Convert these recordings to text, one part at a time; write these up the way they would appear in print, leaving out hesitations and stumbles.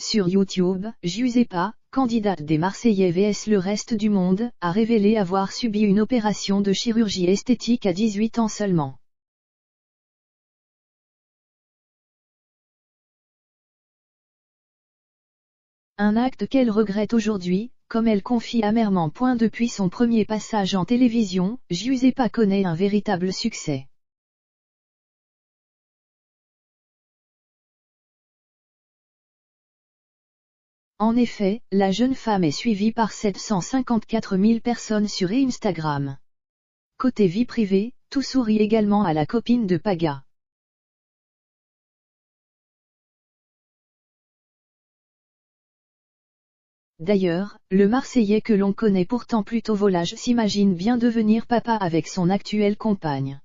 Sur YouTube, Giuseppa, candidate des Marseillais vs le reste du monde, a révélé avoir subi une opération de chirurgie esthétique à 18 ans seulement. Un acte qu'elle regrette aujourd'hui, comme elle confie amèrement. Depuis son premier passage en télévision, Giuseppa connaît un véritable succès. En effet, la jeune femme est suivie par 754 000 personnes sur Instagram. Côté vie privée, tout sourit également à la copine de Paga. D'ailleurs, le Marseillais que l'on connaît pourtant plutôt volage s'imagine bien devenir papa avec son actuelle compagne.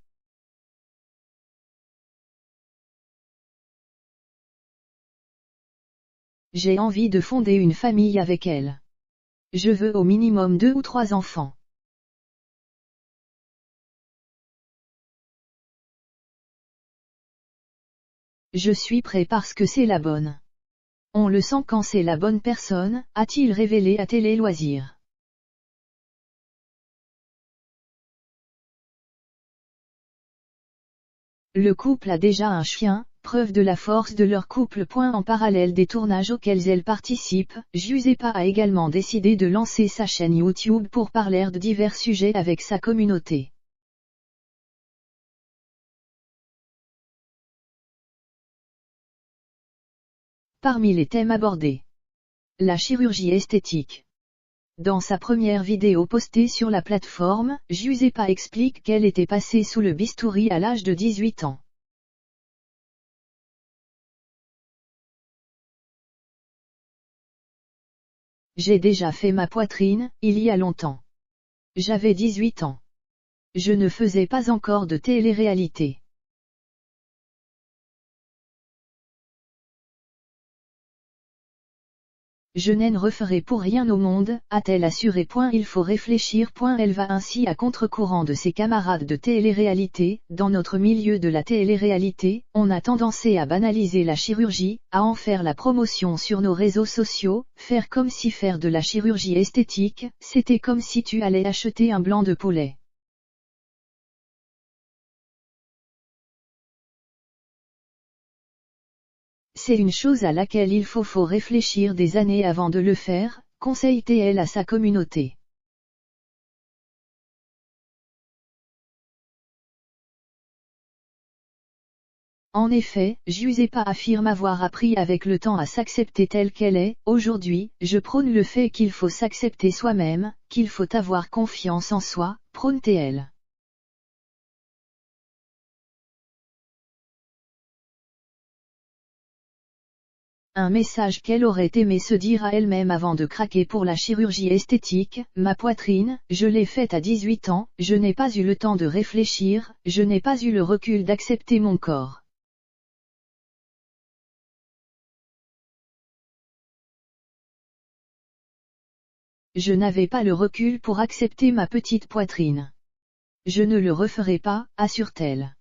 J'ai envie de fonder une famille avec elle. Je veux au minimum 2 ou 3 enfants. Je suis prêt parce que c'est la bonne. On le sent quand c'est la bonne personne, a-t-il révélé à Télé Loisirs. Le couple a déjà un chien, preuve de la force de leur couple. En parallèle des tournages auxquels elle participe, Giuseppa a également décidé de lancer sa chaîne YouTube pour parler de divers sujets avec sa communauté. Parmi les thèmes abordés, la chirurgie esthétique. Dans sa première vidéo postée sur la plateforme, Giuseppa explique qu'elle était passée sous le bistouri à l'âge de 18 ans. J'ai déjà fait ma poitrine, il y a longtemps. J'avais 18 ans. Je ne faisais pas encore de télé-réalité. Je n'en referai pour rien au monde, a-t-elle assuré. Il faut réfléchir. Elle va ainsi à contre-courant de ses camarades de télé-réalité. Dans notre milieu de la télé-réalité, on a tendance à banaliser la chirurgie, à en faire la promotion sur nos réseaux sociaux, faire comme si faire de la chirurgie esthétique, c'était comme si tu allais acheter un blanc de poulet. C'est une chose à laquelle il faut réfléchir des années avant de le faire, conseille-t-elle à sa communauté. En effet, Giuseppa affirme avoir appris avec le temps à s'accepter telle qu'elle est. Aujourd'hui, je prône le fait qu'il faut s'accepter soi-même, qu'il faut avoir confiance en soi, prône-t-elle. Un message qu'elle aurait aimé se dire à elle-même avant de craquer pour la chirurgie esthétique. Ma poitrine, je l'ai faite à 18 ans, je n'ai pas eu le temps de réfléchir, je n'ai pas eu le recul d'accepter mon corps. Je n'avais pas le recul pour accepter ma petite poitrine. Je ne le referai pas, assure-t-elle.